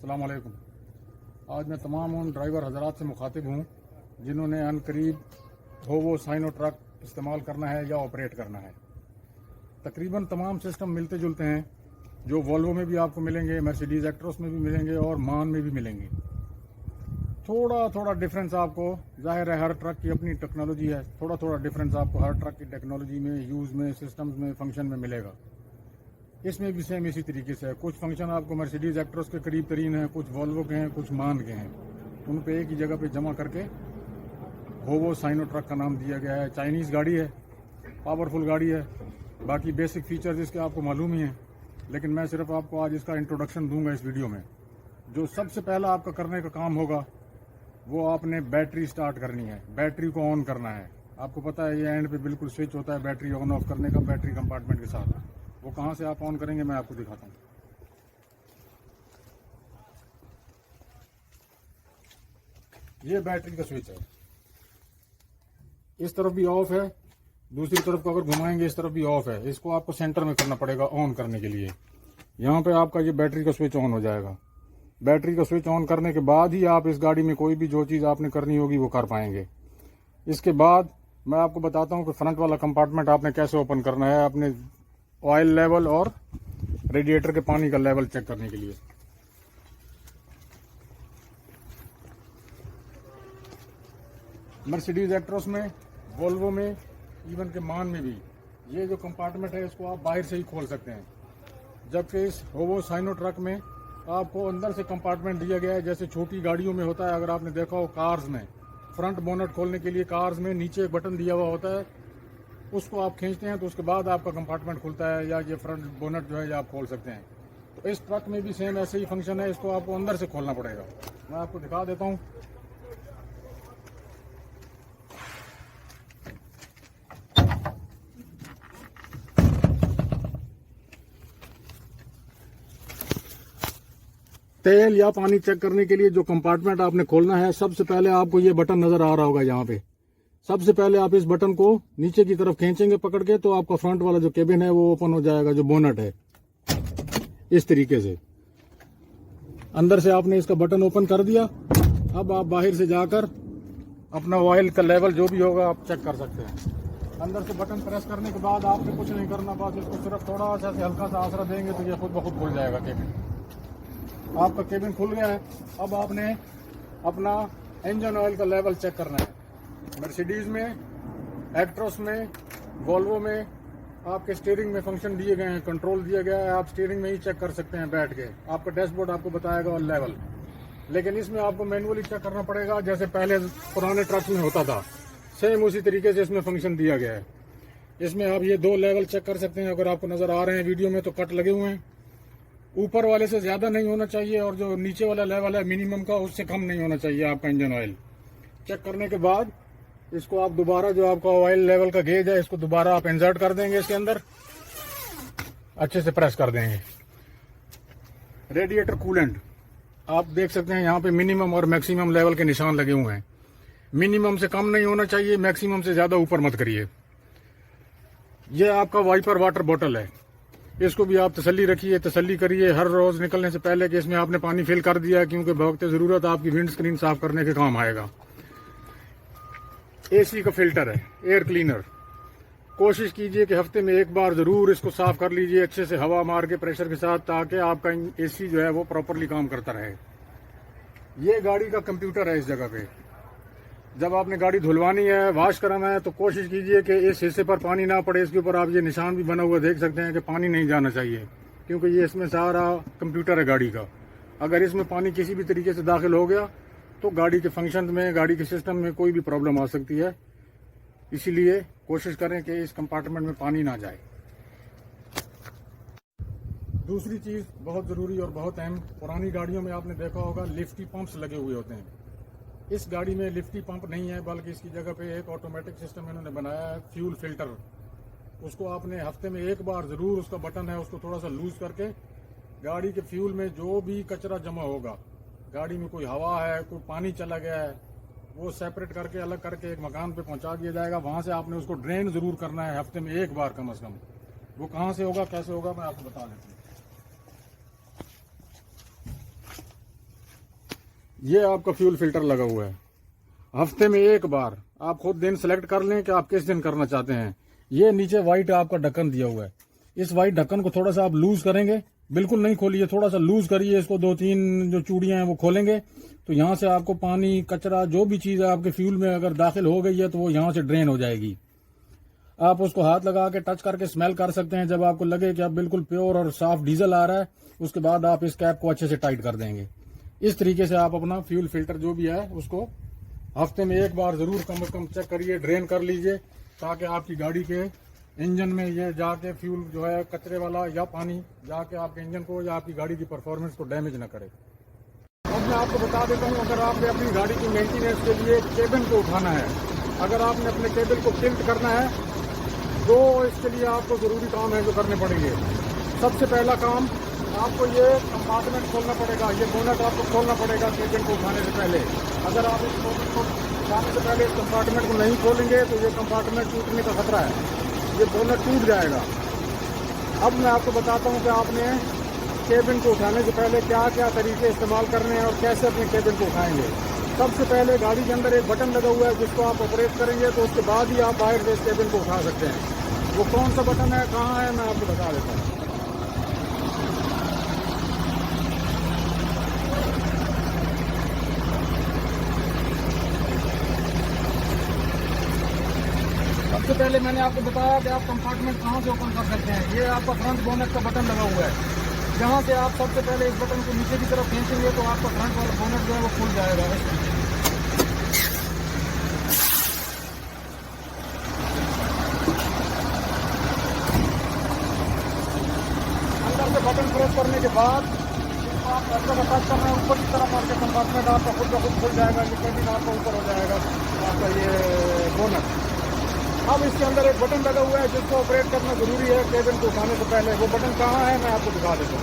अस्सलाम वालेकुम। आज मैं तमाम उन ड्राइवर हजरात से मुखातिब हूँ जिन्होंने अनकरीब होवो साइनो ट्रक इस्तेमाल करना है या ऑपरेट करना है। तकरीबन तमाम सिस्टम मिलते जुलते हैं, जो वोल्वो में भी आपको मिलेंगे, मर्सिडीज एक्ट्रोस में भी मिलेंगे और मान में भी मिलेंगे। थोड़ा थोड़ा डिफरेंस आपको, जाहिर है हर ट्रक की अपनी टेक्नोलॉजी है, थोड़ा थोड़ा डिफरेंस आपको हर ट्रक की टेक्नोलॉजी में, यूज़ में, सिस्टम्स में, फंक्शन में मिलेगा। इसमें भी सेम इसी तरीके से है। कुछ फंक्शन आपको मर्सिडीज एक्ट्रोस के करीब तरीन है, कुछ वोल्वो के हैं, कुछ मान के हैं। उन पे एक ही जगह पे जमा करके होवो साइनो ट्रक का नाम दिया गया है। चाइनीज़ गाड़ी है, पावरफुल गाड़ी है। बाकी बेसिक फीचर्स इसके आपको मालूम ही हैं, लेकिन मैं सिर्फ आपको आज इसका इंट्रोडक्शन दूंगा इस वीडियो में। जो सबसे पहला आपका करने का काम होगा वो आपने बैटरी स्टार्ट करनी है, बैटरी को ऑन करना है। आपको पता है ये एंड पे बिल्कुल स्विच होता है बैटरी ऑन ऑफ करने का, बैटरी कंपार्टमेंट के साथ। वो कहाँ से आप ऑन करेंगे मैं आपको दिखाता हूँ। ये बैटरी का स्विच है, इस तरफ भी ऑफ है, दूसरी तरफ को अगर घुमाएंगे इस तरफ भी ऑफ है। इसको आपको सेंटर में करना पड़ेगा ऑन करने के लिए। यहाँ पे आपका ये बैटरी का स्विच ऑन हो जाएगा। बैटरी का स्विच ऑन करने के बाद ही आप इस गाड़ी में कोई भी जो चीज़ आपने करनी होगी वो कर पाएंगे। इसके बाद मैं आपको बताता हूँ कि फ्रंट वाला कंपार्टमेंट आपने कैसे ओपन करना है अपने ऑयल लेवल और रेडिएटर के पानी का लेवल चेक करने के लिए। मर्सिडीज एक्ट्रोस में, वोल्वो में, इवन के मान में भी ये जो कंपार्टमेंट है इसको आप बाहर से ही खोल सकते हैं, जबकि इस होवो साइनो ट्रक में आपको अंदर से कंपार्टमेंट दिया गया है। जैसे छोटी गाड़ियों में होता है, अगर आपने देखा हो कार्स में, फ्रंट बोनट खोलने के लिए कार्स में नीचे एक बटन दिया हुआ होता है, उसको आप खींचते हैं तो उसके बाद आपका कंपार्टमेंट खुलता है, या ये फ्रंट बोनट जो है ये आप खोल सकते हैं। तो इस ट्रक में भी सेम ऐसे ही फंक्शन है, इसको आपको अंदर से खोलना पड़ेगा। मैं आपको दिखा देता हूँ। तेल या पानी चेक करने के लिए जो कंपार्टमेंट आपने खोलना है, सबसे पहले आपको ये बटन नजर आ रहा होगा यहाँ पे। सबसे पहले आप इस बटन को नीचे की तरफ खींचेंगे पकड़ के, तो आपका फ्रंट वाला जो केबिन है वो ओपन हो जाएगा, जो बोनट है। इस तरीके से अंदर से आपने इसका बटन ओपन कर दिया। अब आप बाहर से जाकर अपना ऑयल का लेवल जो भी होगा आप चेक कर सकते हैं। अंदर से बटन प्रेस करने के बाद आपने कुछ नहीं करना, बस इसको सिर्फ थोड़ा सा हल्का सा आसरा देंगे तो ये खुद ब खुद खुल जाएगा केबिन। आपका केबिन खुल गया है। अब आपने अपना इंजन ऑयल का लेवल चेक करना है। मर्सिडीज में, एक्ट्रोस में, वोल्वो में आपके स्टीयरिंग में फंक्शन दिए गए हैं, कंट्रोल दिया गया है। आप स्टीयरिंग में ही चेक कर सकते हैं बैठ के, आपका डैशबोर्ड आपको बताएगा और लेवल। लेकिन इसमें आपको मैनुअली चेक करना पड़ेगा, जैसे पहले पुराने ट्रक्स में होता था, सेम उसी तरीके से इसमें फंक्शन दिया गया है। इसमें आप ये 2 लेवल चेक कर सकते हैं। अगर आपको नजर आ रहे हैं वीडियो में तो कट लगे हुए हैं। ऊपर वाले से ज्यादा नहीं होना चाहिए और जो नीचे वाला लेवल है मिनिमम का, उससे कम नहीं होना चाहिए आपका इंजन ऑयल। चेक करने के बाद इसको आप दोबारा, जो आपका ऑयल लेवल का गेज है, इसको दोबारा आप इंसर्ट कर देंगे, इसके अंदर अच्छे से प्रेस कर देंगे। रेडिएटर कूलेंट आप देख सकते हैं यहाँ पे मिनिमम और मैक्सिमम लेवल के निशान लगे हुए हैं। मिनिमम से कम नहीं होना चाहिए, मैक्सिमम से ज्यादा ऊपर मत करिए। यह आपका वाइपर वाटर बॉटल है, इसको भी आप तसल्ली रखिए, तसल्ली करिए हर रोज निकलने से पहले कि इसमें आपने पानी फिल कर दिया है, क्योंकि बवक्त जरूरत आपकी विंड स्क्रीन साफ करने के काम आएगा। एसी का फिल्टर है, एयर क्लीनर, कोशिश कीजिए कि हफ्ते में एक बार जरूर इसको साफ कर लीजिए अच्छे से, हवा मार के प्रेशर के साथ, ताकि आपका एसी जो है वो प्रॉपरली काम करता रहे। ये गाड़ी का कंप्यूटर है। इस जगह पे जब आपने गाड़ी धुलवानी है, वॉश कराना है, तो कोशिश कीजिए कि इस हिस्से पर पानी ना पड़े। इसके ऊपर आप ये निशान भी बना हुआ देख सकते हैं कि पानी नहीं जाना चाहिए, क्योंकि ये इसमें सारा कंप्यूटर है गाड़ी का। अगर इसमें पानी किसी भी तरीके से दाखिल हो गया तो गाड़ी के फंक्शन में, गाड़ी के सिस्टम में कोई भी प्रॉब्लम आ सकती है। इसीलिए कोशिश करें कि इस कंपार्टमेंट में पानी ना जाए। दूसरी चीज बहुत जरूरी और बहुत अहम, पुरानी गाड़ियों में आपने देखा होगा लिफ्टी पंप्स लगे हुए होते हैं। इस गाड़ी में लिफ्टी पंप नहीं है, बल्कि इसकी जगह पे एक ऑटोमेटिक सिस्टम इन्होंने बनाया है, फ्यूल फिल्टर। उसको आपने हफ्ते में एक बार जरूर, उसका बटन है, उसको थोड़ा सा लूज करके गाड़ी के फ्यूल में जो भी कचरा जमा होगा, गाड़ी में कोई हवा है, कोई पानी चला गया है, वो सेपरेट करके अलग करके एक मकान पे पहुंचा दिया जाएगा। वहां से आपने उसको ड्रेन जरूर करना है हफ्ते में एक बार कम से कम। वो कहां से होगा, कैसे होगा, मैं आपको बता देता हूँ। ये आपका फ्यूल फिल्टर लगा हुआ है। हफ्ते में एक बार आप खुद दिन सेलेक्ट कर लें कि आप किस दिन करना चाहते हैं। ये नीचे व्हाइट आपका ढक्कन दिया हुआ है। इस व्हाइट ढक्कन को थोड़ा सा आप लूज करेंगे, बिल्कुल नहीं खोलिए, थोड़ा सा लूज करिए इसको, 2-3 जो चूड़ियां हैं वो खोलेंगे तो यहाँ से आपको पानी, कचरा, जो भी चीज है आपके फ्यूल में अगर दाखिल हो गई है तो वो यहाँ से ड्रेन हो जाएगी। आप उसको हाथ लगा के टच करके स्मेल कर सकते हैं। जब आपको लगे कि अब बिल्कुल प्योर और साफ डीजल आ रहा है, उसके बाद आप इस कैप को अच्छे से टाइट कर देंगे। इस तरीके से आप अपना फ्यूल फिल्टर जो भी है उसको हफ्ते में एक बार जरूर कम से कम चेक करिए, ड्रेन कर लीजिए, ताकि आपकी गाड़ी के इंजन में ये जाके फ्यूल जो है कचरे वाला या पानी जाके आपके इंजन को या आपकी गाड़ी की परफॉर्मेंस को डैमेज न करे। अब मैं आपको बता देता हूँ, अगर आपने अपनी गाड़ी की मेंटेनेंस के लिए केबिन को उठाना है, अगर आपने अपने केबिन को टिल्ट करना है तो इसके लिए आपको जरूरी काम है जो करने पड़ेंगे। सबसे पहला काम, आपको ये कंपार्टमेंट खोलना पड़ेगा, ये बोनट आपको खोलना पड़ेगा केबिन को उठाने से पहले। अगर आप इस बोनट को उठाने से पहले इस कंपार्टमेंट को नहीं खोलेंगे तो ये कंपार्टमेंट टूटने का खतरा है, ये बोनट टूट जाएगा। अब मैं आपको बताता हूँ कि आपने केबिन को उठाने से पहले क्या क्या तरीके इस्तेमाल करने हैं और कैसे अपने केबिन को उठाएंगे। सबसे पहले गाड़ी के अंदर एक बटन लगा हुआ है जिसको आप ऑपरेट करेंगे तो उसके बाद ही आप बाहर से इस केबिन को उठा सकते हैं। वो कौन सा बटन है, कहाँ है, मैं आपको बता देता हूँ। सबसे पहले मैंने आपको बताया कि आप कंपार्टमेंट कहाँ से ओपन कर सकते हैं। ये आपका फ्रंट बोनट का बटन लगा हुआ है, जहाँ से आप सबसे पहले इस बटन को नीचे की तरफ खींचेंगे तो आपका फ्रंट वाला बोनट जो है वो खुल जाएगा। अंदर से बटन प्रेस करने के बाद आप ऐसा टच करना है ऊपर की तरफ, आपके कंपार्टमेंट आपका खुद का खुद खुल जाएगा। ये केबिन आपका ऊपर हो जाएगा, आपका ये बोनट। अब इसके अंदर एक बटन लगा हुआ है जिसको ऑपरेट करना जरूरी है केबिन को उठाने से पहले। वो बटन कहाँ है मैं आपको दिखा देता हूँ।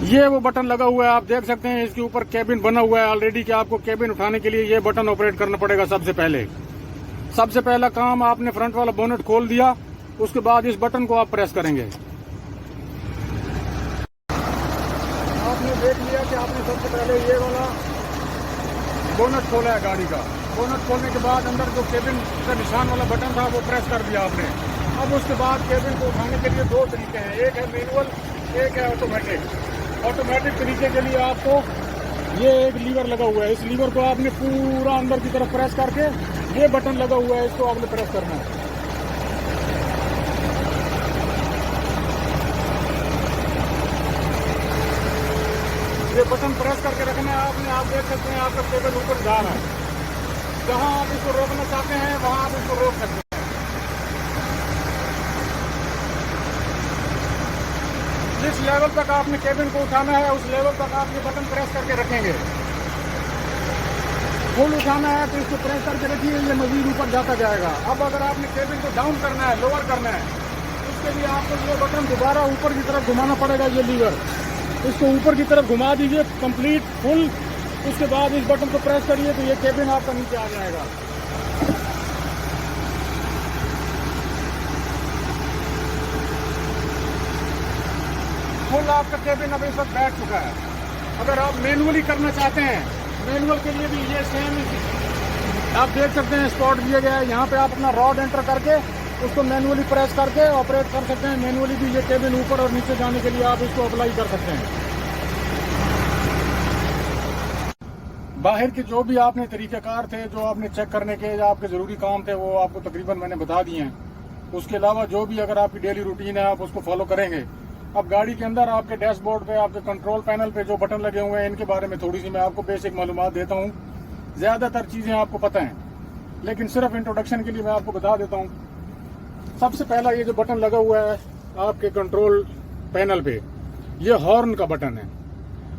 ये वो बटन लगा हुआ है, आप देख सकते हैं इसके ऊपर केबिन बना हुआ है ऑलरेडी कि आपको केबिन उठाने के लिए ये बटन ऑपरेट करना पड़ेगा। सबसे पहला काम, आपने फ्रंट वाला बोनट खोल दिया, उसके बाद इस बटन को आप प्रेस करेंगे। आपने देख लिया कि आपने सबसे पहले ये वाला बोनट खोला है गाड़ी का। बोनट खोलने के बाद अंदर जो केबिन का निशान वाला बटन था वो प्रेस कर दिया आपने। अब उसके बाद केबिन को उठाने के लिए दो तरीके हैं, एक है मैनुअल, एक है ऑटोमेटिक। ऑटोमेटिक तरीके के लिए आपको ये एक लीवर लगा हुआ है, इस लीवर को आपने पूरा अंदर की तरफ प्रेस करके, ये बटन लगा हुआ है इसको आपने प्रेस करना है। ये बटन प्रेस करके रखना है आपने। आप देख सकते हैं आपका केबल ऊपर जा रहा है, जहां आप इसको रोकना चाहते हैं वहां आप इसको रोक सकते हैं। जिस लेवल तक आपने केबिन को उठाना है उस लेवल तक आप ये बटन प्रेस करके रखेंगे। फुल उठाना है तो इसको प्रेस करके रखिए, ये मजीद ऊपर जाता जाएगा। अब अगर आपने केबिन को डाउन करना है, लोअर करना है, उसके लिए आपको ये बटन दोबारा ऊपर की तरफ घुमाना पड़ेगा। ये लीवर इसको ऊपर की तरफ घुमा दीजिए कंप्लीट फुल, उसके बाद इस बटन को प्रेस करिए तो ये केबिन आपका नीचे आ जाएगा। फुल आपका केबिन अब इस वक्त बैठ चुका है। अगर आप मैनुअली करना चाहते हैं, मैनुअल के लिए भी ये सेम आप देख सकते हैं स्पॉट दिया गया है। यहाँ पे आप अपना रॉड एंटर करके उसको मैनुअली प्रेस करके ऑपरेट कर सकते हैं। मैनुअली भी ये केबिन ऊपर और नीचे जाने के लिए आप इसको अप्लाई कर सकते हैं। बाहर के जो भी आपने तरीक़ेकार थे, जो आपने चेक करने के या आपके ज़रूरी काम थे, वो आपको तकरीबन मैंने बता दिए हैं। उसके अलावा जो भी अगर आपकी डेली रूटीन है आप उसको फॉलो करेंगे। अब गाड़ी के अंदर आपके डैशबोर्ड पे, आपके कंट्रोल पैनल पे जो बटन लगे हुए हैं, इनके बारे में थोड़ी सी मैं आपको बेसिक मालूमात देता हूँ। ज़्यादातर चीज़ें आपको पता हैं, लेकिन सिर्फ इंट्रोडक्शन के लिए मैं आपको बता देता हूँ। सबसे पहला ये जो बटन लगा हुआ है आपके कंट्रोल पैनल पे, ये हॉर्न का बटन है।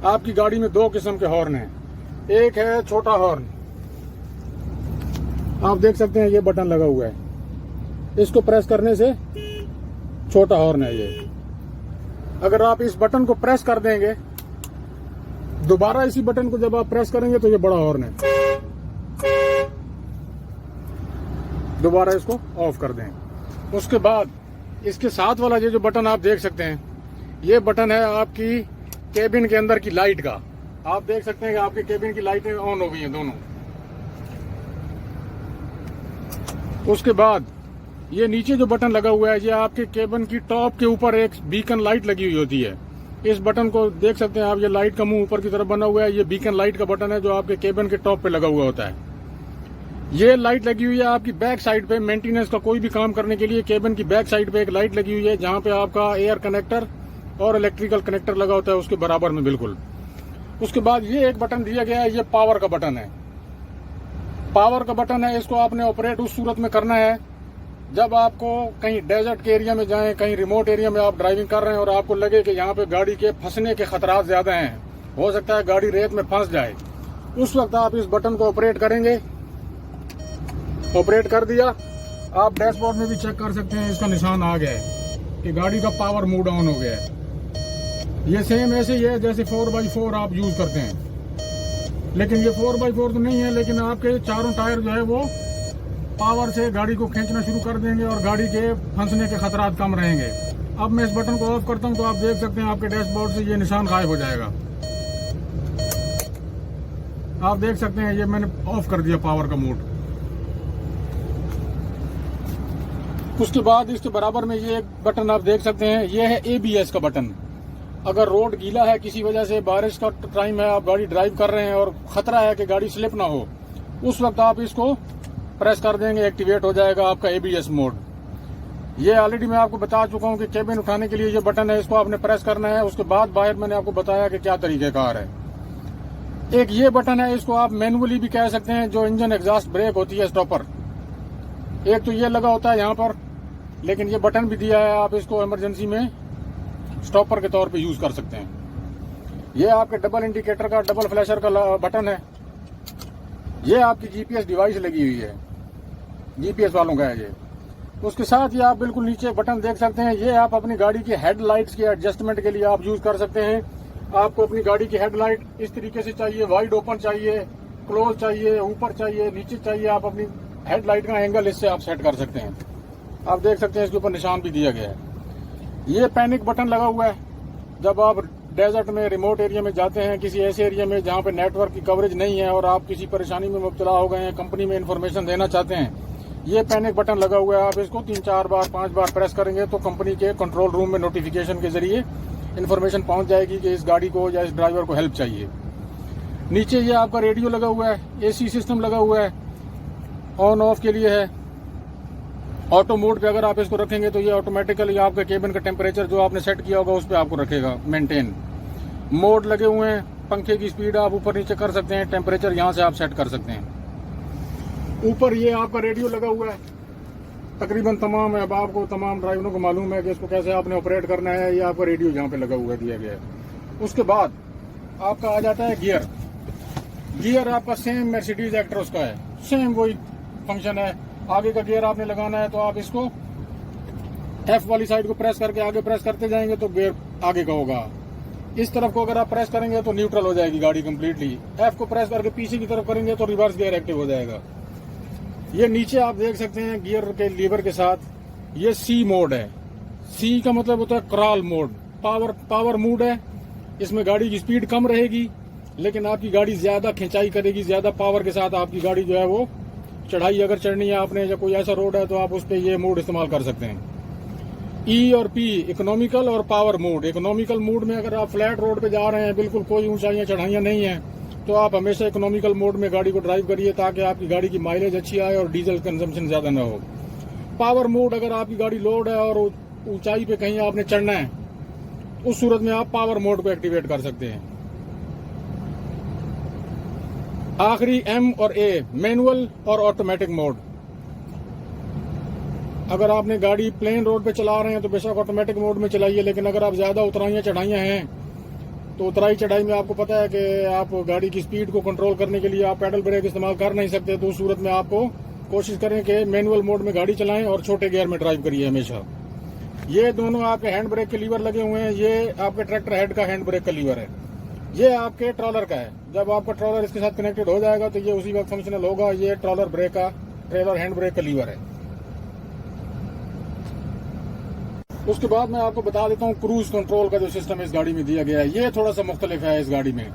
आपकी गाड़ी में दो किस्म के हॉर्न हैं। एक है छोटा हॉर्न, आप देख सकते हैं ये बटन लगा हुआ है, इसको प्रेस करने से छोटा हॉर्न है ये। अगर आप इस बटन को प्रेस कर देंगे, दोबारा इसी बटन को जब आप प्रेस करेंगे तो ये बड़ा हॉर्न है। दोबारा इसको ऑफ कर दें। उसके बाद इसके साथ वाला ये जो बटन आप देख सकते हैं, ये बटन है आपकी केबिन के अंदर की लाइट का। आप देख सकते हैं कि आपकी केबिन की लाइटें ऑन हो गई हैं दोनों। उसके बाद ये नीचे जो बटन लगा हुआ है, ये आपके केबिन की टॉप के ऊपर एक बीकन लाइट लगी हुई होती है। इस बटन को देख सकते हैं आप, ये लाइट का मुंह ऊपर की तरफ बना हुआ है। ये बीकन लाइट का बटन है जो आपके केबिन के टॉप पे लगा हुआ होता है। ये लाइट लगी हुई है आपकी बैक साइड पे। मेंटेनेंस का कोई भी काम करने के लिए केबिन की बैक साइड पे एक लाइट लगी हुई है, जहां पे आपका एयर कनेक्टर और इलेक्ट्रिकल कनेक्टर लगा होता है उसके बराबर में बिल्कुल। उसके बाद ये एक बटन दिया गया है, ये पावर का बटन है। पावर का बटन है, इसको आपने ऑपरेट उस सूरत में करना है जब आपको कहीं डेजर्ट के एरिया में जाएं, कहीं रिमोट एरिया में आप ड्राइविंग कर रहे हैं और आपको लगे कि यहाँ पे गाड़ी के फंसने के खतरात ज्यादा हैं, हो सकता है गाड़ी रेत में फंस जाए, उस वक्त आप इस बटन को ऑपरेट करेंगे। ऑपरेट कर दिया, आप डैशबोर्ड में भी चेक कर सकते हैं, इसका निशान आ गया है कि गाड़ी का पावर मोड ऑन हो गया है। ये सेम ऐसे ही है जैसे 4x4 आप यूज करते हैं, लेकिन ये 4x4 तो नहीं है, लेकिन आपके चारों टायर जो है वो पावर से गाड़ी को खींचना शुरू कर देंगे और गाड़ी के फंसने के खतरात कम रहेंगे। अब मैं इस बटन को ऑफ करता हूं तो आप देख सकते हैं आपके डैशबोर्ड से ये निशान गायब हो जाएगा। आप देख सकते हैं ये मैंने ऑफ कर दिया पावर का मोड। उसके बाद इसके बराबर में ये एक बटन आप देख सकते हैं, ये है ABS का बटन। अगर रोड गीला है, किसी वजह से बारिश का टाइम है, आप गाड़ी ड्राइव कर रहे हैं और खतरा है कि गाड़ी स्लिप ना हो, उस वक्त आप इसको प्रेस कर देंगे, एक्टिवेट हो जाएगा आपका ABS मोड। ये ऑलरेडी मैं आपको बता चुका हूं कि केबिन उठाने के लिए ये बटन है, इसको आपने प्रेस करना है। उसके बाद बाहर मैंने आपको बताया कि क्या तरीकेकार है। एक ये बटन है, इसको आप मैनुअली भी कह सकते हैं, जो इंजन एग्जॉस्ट ब्रेक होती है, स्टॉपर। एक तो ये लगा होता है यहाँ पर, लेकिन ये बटन भी दिया है, आप इसको इमरजेंसी में स्टॉपर के तौर पे यूज कर सकते हैं। ये आपके डबल इंडिकेटर का, डबल फ्लैशर का बटन है। ये आपकी GPS डिवाइस लगी हुई है, GPS वालों का है ये। उसके साथ ये आप बिल्कुल नीचे बटन देख सकते हैं, ये आप अपनी गाड़ी की हेडलाइट्स के एडजस्टमेंट के लिए आप यूज कर सकते हैं। आपको अपनी गाड़ी की हेडलाइट इस तरीके से चाहिए, वाइड ओपन चाहिए, क्लोज चाहिए, ऊपर चाहिए, नीचे चाहिए, आप अपनी हेडलाइट का एंगल इससे आप सेट कर सकते हैं। आप देख सकते हैं इसके ऊपर निशान भी दिया गया है। ये पैनिक बटन लगा हुआ है, जब आप डेजर्ट में, रिमोट एरिया में जाते हैं, किसी ऐसे एरिया में जहां पे नेटवर्क की कवरेज नहीं है और आप किसी परेशानी में मुब्तला हो गए हैं, कंपनी में इंफॉर्मेशन देना चाहते हैं, ये पैनिक बटन लगा हुआ है। आप इसको 3-4 बार 5 बार प्रेस करेंगे तो कंपनी के कंट्रोल रूम में नोटिफिकेशन के जरिए इंफॉर्मेशन पहुंच जाएगी कि इस गाड़ी को या इस ड्राइवर को हेल्प चाहिए। नीचे ये आपका रेडियो लगा हुआ है, AC सिस्टम लगा हुआ है, ऑन ऑफ के लिए है। ऑटो मोड पे अगर आप इसको रखेंगे तो ये ऑटोमेटिकली आपके केबिन का टेम्परेचर जो आपने सेट किया होगा उस पर आपको रखेगा मेंटेन। मोड लगे हुए हैं, पंखे की स्पीड आप ऊपर नीचे कर सकते हैं, टेम्परेचर यहाँ से आप सेट कर सकते हैं। ऊपर ये आपका रेडियो लगा हुआ है, तकरीबन तमाम है, अब आपको तमाम ड्राइवरों को मालूम है कि इसको कैसे आपने ऑपरेट करना है। ये आपका रेडियो यहाँ पे लगा हुआ दिया गया है। उसके बाद आपका आ जाता है गियर। गियर आपका सेम मर्सिडीज एक्ट्रोस का है, सेम वही फंक्शन है। आगे का गियर आपने लगाना है तो आप इसको F वाली साइड को प्रेस करके आगे प्रेस करते जाएंगे तो गियर आगे का होगा। इस तरफ को अगर आप प्रेस करेंगे तो न्यूट्रल हो जाएगी गाड़ी कंप्लीटली। F को प्रेस करके पीछे की तरफ करेंगे तो रिवर्स गियर एक्टिव हो जाएगा। ये नीचे आप देख सकते हैं गियर के लीवर के साथ ये C मोड है। C का मतलब होता है क्रॉल मोड, पावर मोड है। इसमें गाड़ी की स्पीड कम रहेगी लेकिन आपकी गाड़ी ज्यादा खिंचाई करेगी, ज्यादा पावर के साथ आपकी गाड़ी जो है वो चढ़ाई अगर चढ़नी है आपने या कोई ऐसा रोड है तो आप उस पर ये मोड इस्तेमाल कर सकते हैं। E और P इकोनॉमिकल और पावर मोड। इकोनॉमिकल मोड में अगर आप फ्लैट रोड पे जा रहे हैं, बिल्कुल कोई ऊंचाइयां चढ़ाइयां नहीं है, तो आप हमेशा इकोनॉमिकल मोड में गाड़ी को ड्राइव करिए ताकि आपकी गाड़ी की माइलेज अच्छी आए और डीजल कंजम्पशन ज्यादा ना हो। पावर मोड, अगर आपकी गाड़ी लोड है और ऊंचाई पे कहीं आपने चढ़ना है, उस सूरत में आप पावर मोड को एक्टिवेट कर सकते हैं। आखिरी M और A, मैनुअल और ऑटोमेटिक मोड। अगर आपने गाड़ी प्लेन रोड पे चला रहे हैं तो बेशक ऑटोमेटिक मोड में चलाइए, लेकिन अगर आप ज्यादा उतराइयां चढ़ाइयां हैं तो उतराई चढ़ाई में आपको पता है कि आप गाड़ी की स्पीड को कंट्रोल करने के लिए आप पैडल ब्रेक इस्तेमाल कर नहीं सकते, तो उस सूरत में आपको कोशिश करें कि मैनुअल मोड में गाड़ी चलाएं और छोटे गियर में ड्राइव करिए हमेशा। ये दोनों आपके हैंड ब्रेक के लीवर लगे हुए हैं। ये आपके ट्रैक्टर हेड का हैंड ब्रेक का लीवर है, ये आपके ट्रॉलर का है। जब आपका ट्रॉलर इसके साथ कनेक्टेड हो जाएगा तो ये उसी वक्त फंक्शनल होगा। ये ट्रॉलर ब्रेक का, ट्रेलर हैंड ब्रेक का लीवर है। उसके बाद मैं आपको बता देता हूँ क्रूज कंट्रोल का जो सिस्टम इस गाड़ी में दिया गया है, ये थोड़ा सा मुख्तलिफ है इस गाड़ी में।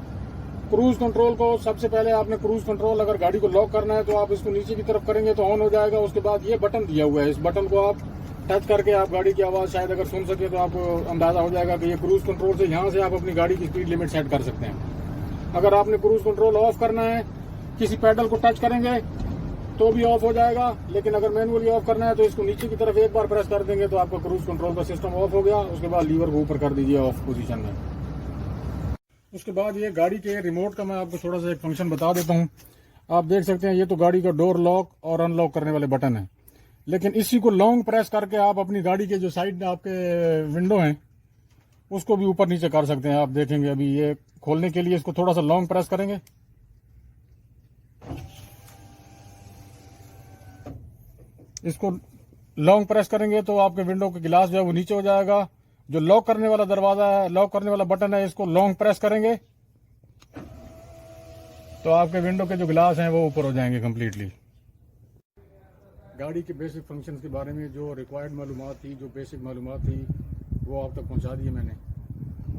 क्रूज कंट्रोल को सबसे पहले आपने क्रूज कंट्रोल अगर गाड़ी को लॉक करना है तो आप इसको नीचे की तरफ करेंगे तो ऑन हो जाएगा। उसके बाद ये बटन दिया हुआ है, इस बटन को आप टच करके आप गाड़ी की आवाज़ शायद अगर सुन सके तो आपको अंदाज़ा हो जाएगा कि ये क्रूज कंट्रोल से यहाँ से आप अपनी गाड़ी की स्पीड लिमिट सेट कर सकते हैं। अगर आपने क्रूज कंट्रोल ऑफ करना है, किसी पैडल को टच करेंगे तो भी ऑफ हो जाएगा, लेकिन अगर मैनुअली ऑफ करना है तो इसको नीचे की तरफ एक बार प्रेस कर देंगे तो आपका क्रूज कंट्रोल का सिस्टम ऑफ हो गया। उसके बाद लीवर को ऊपर कर दीजिए ऑफ पोजीशन में। उसके बाद ये गाड़ी के रिमोट का मैं आपको थोड़ा सा एक फंक्शन बता देता हूँ। आप देख सकते हैं ये तो गाड़ी का डोर लॉक और अनलॉक करने वाले बटन है, लेकिन इसी को लॉन्ग प्रेस करके आप अपनी गाड़ी के जो साइड आपके विंडो हैं उसको भी ऊपर नीचे कर सकते हैं। आप देखेंगे अभी ये खोलने के लिए इसको थोड़ा सा लॉन्ग प्रेस करेंगे, इसको लॉन्ग प्रेस करेंगे तो आपके विंडो का गिलास जो है वो नीचे हो जाएगा। जो लॉक करने वाला दरवाजा है, लॉक करने वाला बटन है, इसको लॉन्ग प्रेस करेंगे तो आपके विंडो के जो गिलास हैं वो ऊपर हो जाएंगे कंप्लीटली। गाड़ी के बेसिक फंक्शंस के बारे में जो रिक्वायर्ड मालूमात थी, जो बेसिक मालूमात थी, वो आप तक पहुंचा दी है मैंने।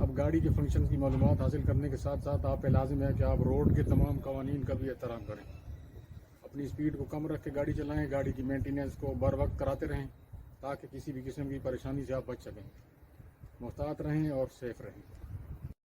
अब गाड़ी के फंक्शंस की मालूमात हासिल करने के साथ साथ आप पे लाजिम है कि आप रोड के तमाम कवानीन का भी एहतराम करें। अपनी स्पीड को कम रख के गाड़ी चलाएं, गाड़ी की मेंटेनेंस को बर वक्त कराते रहें ताकि किसी भी किस्म की परेशानी से आप बच सकें। मुहतात रहें और सेफ रहें।